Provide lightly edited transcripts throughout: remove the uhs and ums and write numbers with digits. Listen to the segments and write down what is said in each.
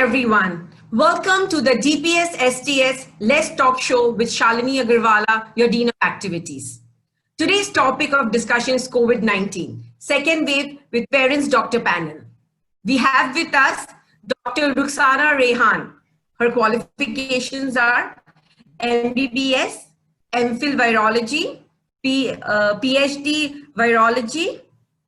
everyone. Welcome to the DPS STS Let's Talk Show with Shalini Agarwala, your Dean of Activities. Today's topic of discussion is COVID-19, second wave with Parents Doctor Panel. We have with us Dr. Ruxana Rehan. Her qualifications are MBBS, MPhil Virology, PhD Virology,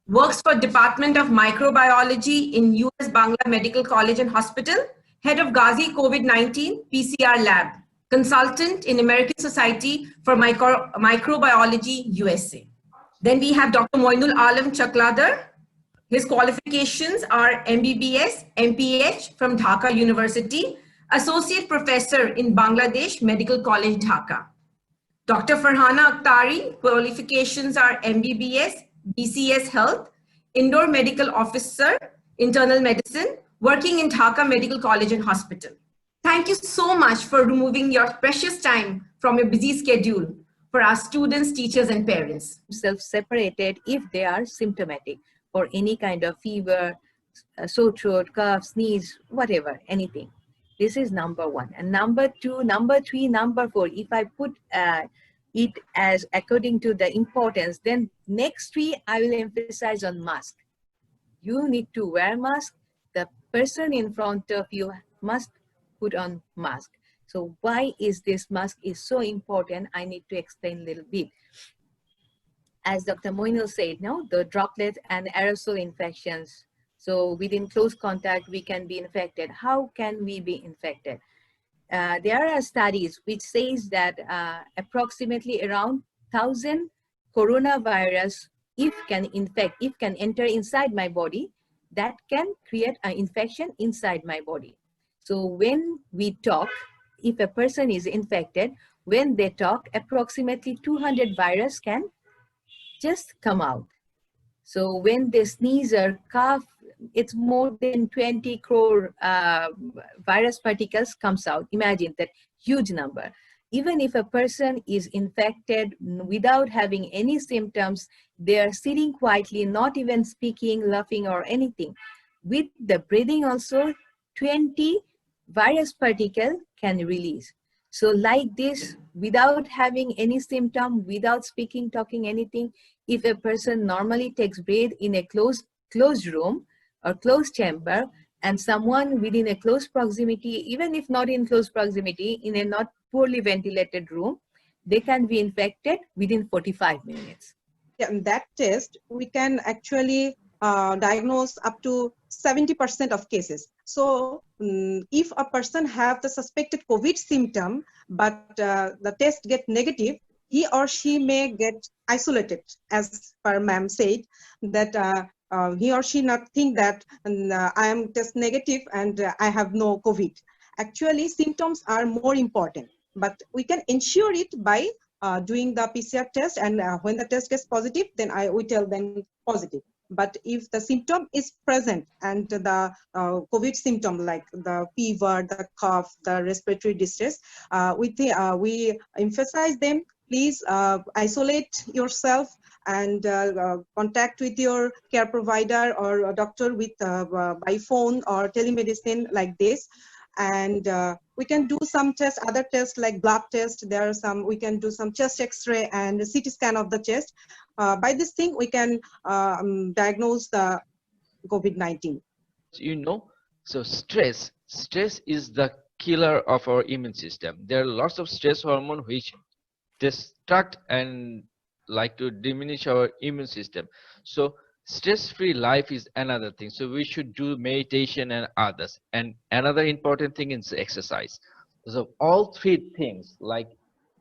works for Department of Microbiology in US Bangla Medical College and Hospital, head of Ghazi COVID-19 PCR lab, consultant in American Society for Microbiology USA. Then we have Dr. Moinul Alam Chakladar. His qualifications are MBBS, MPH from Dhaka University, Associate Professor in Bangladesh Medical College, Dhaka. Dr. Farhana Akhtari, qualifications are MBBS, BCS Health, Indoor Medical Officer, Internal Medicine, working in Dhaka Medical College and Hospital. Thank you so much for removing your precious time from your busy schedule for our students, teachers, and parents. Self-separated if they are symptomatic for any kind of fever, sore throat, cough, sneeze, whatever, anything. This is number one. And number two, number three, number four, if I put it as according to the importance, then next three, I will emphasize on mask. You need to wear mask. The person in front of you must put on mask. So why is this mask is so important? I need to explain a little bit. As Dr. Moinul said, no, the droplet and aerosol infections. So within close contact, we can be infected. How can we be infected? There are studies which says that approximately around 1,000 coronavirus, if can enter inside my body, that can create an infection inside my body. So when we talk, if a person is infected, when they talk, approximately 200 virus can just come out. So when they sneeze or cough, it's more than 20 crore virus particles comes out. Imagine that huge number. Even if a person is infected without having any symptoms, they are sitting quietly, not even speaking, laughing or anything. With the breathing also, 20 virus particle can release. So like this, without having any symptom, without speaking, talking, anything, if a person normally takes breath in a closed room or closed chamber, and someone within a close proximity, even if not in close proximity, in a not poorly ventilated room, they can be infected within 45 minutes. Yeah, in that test, we can actually diagnose up to 70% of cases. So if a person have the suspected COVID symptom, but the test get negative, he or she may get isolated, as per ma'am said, that he or she not think that I am test negative and I have no COVID. Actually, symptoms are more important, but we can ensure it by doing the PCR test, and when the test gets positive, then we tell them positive. But if the symptom is present and the COVID symptom like the fever, the cough, the respiratory distress, we emphasize them, please isolate yourself and contact with your care provider or a doctor with by phone or telemedicine like this. And we can do some tests, other tests like blood test. There are some, we can do some chest x-ray and CT scan of the chest. By this thing, we can diagnose the COVID-19. You know, so stress is the killer of our immune system. There are lots of stress hormone which destruct and like to diminish our immune system. So stress-free life is another thing. So we should do meditation and others. And another important thing is exercise. So all three things like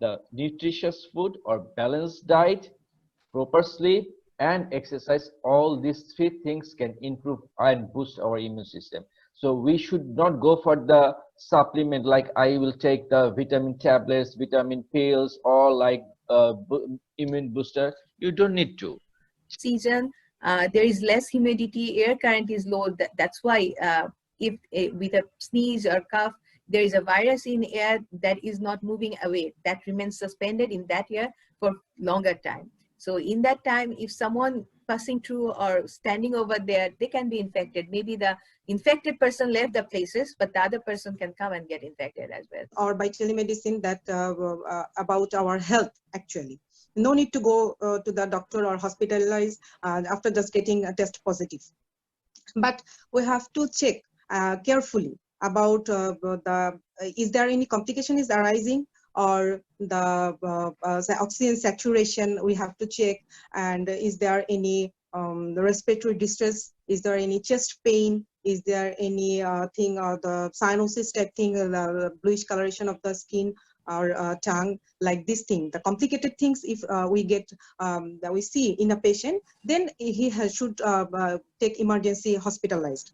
the nutritious food or balanced diet, proper sleep and exercise, all these three things can improve and boost our immune system. So we should not go for the supplement like I will take the vitamin tablets, vitamin pills, or like immune booster. You don't need to. Season, there is less humidity, air current is low. That's why if with a sneeze or cough, there is a virus in air that is not moving away, that remains suspended in that air for longer time. So in that time, if someone passing through or standing over there, they can be infected. Maybe the infected person left the places, but the other person can come and get infected as well. Or by telemedicine that about our health actually. No need to go to the doctor or hospitalized after just getting a test positive. But we have to check carefully about is there any complication is arising, or the oxygen saturation we have to check, and is there any the respiratory distress, is there any chest pain, is there any thing or the cyanosis type thing, the bluish coloration of the skin or tongue, like this thing, the complicated things. If we get that we see in a patient, then he should take emergency hospitalized.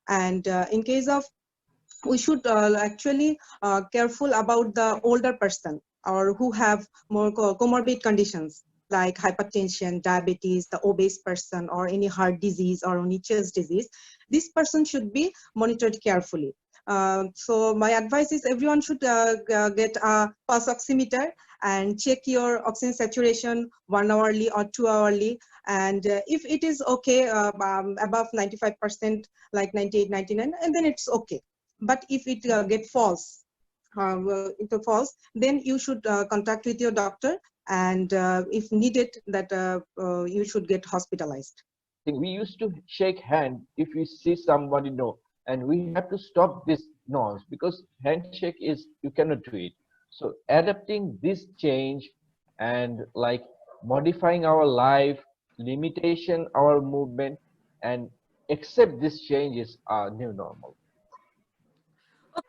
And in case of, we should actually careful about the older person or who have more comorbid conditions like hypertension, diabetes, the obese person, or any heart disease or any chest disease. This person should be monitored carefully. So my advice is everyone should get a pulse oximeter and check your oxygen saturation 1 hourly or 2 hourly. And if it is okay, above 95%, like 98, 99, and then it's okay. But if it get false, then you should contact with your doctor, and if needed, that you should get hospitalized. We used to shake hand if we see somebody know, and we have to stop this noise because handshake is, you cannot do it. So adapting this change and like modifying our life, limitation our movement, and accept these changes are new normal.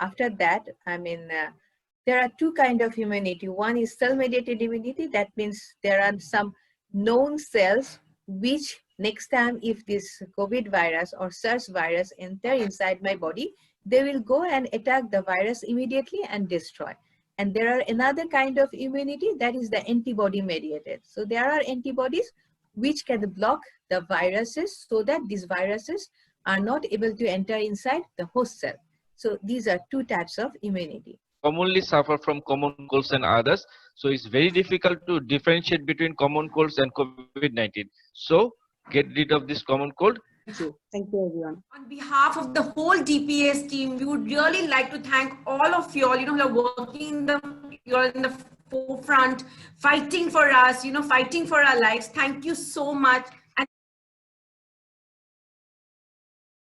After that, I mean, there are two kinds of immunity. One is cell-mediated immunity. That means there are some known cells which next time if this COVID virus or SARS virus enter inside my body, they will go and attack the virus immediately and destroy. And there are another kind of immunity that is the antibody mediated. So there are antibodies which can block the viruses so that these viruses are not able to enter inside the host cell. So these are two types of immunity. Commonly suffer from common colds and others. So it's very difficult to differentiate between common colds and COVID-19. So get rid of this common cold. Thank you. Thank you, everyone. On behalf of the whole DPS team, we would really like to thank all of you all, who are working you're in the forefront, fighting for us, fighting for our lives. Thank you so much.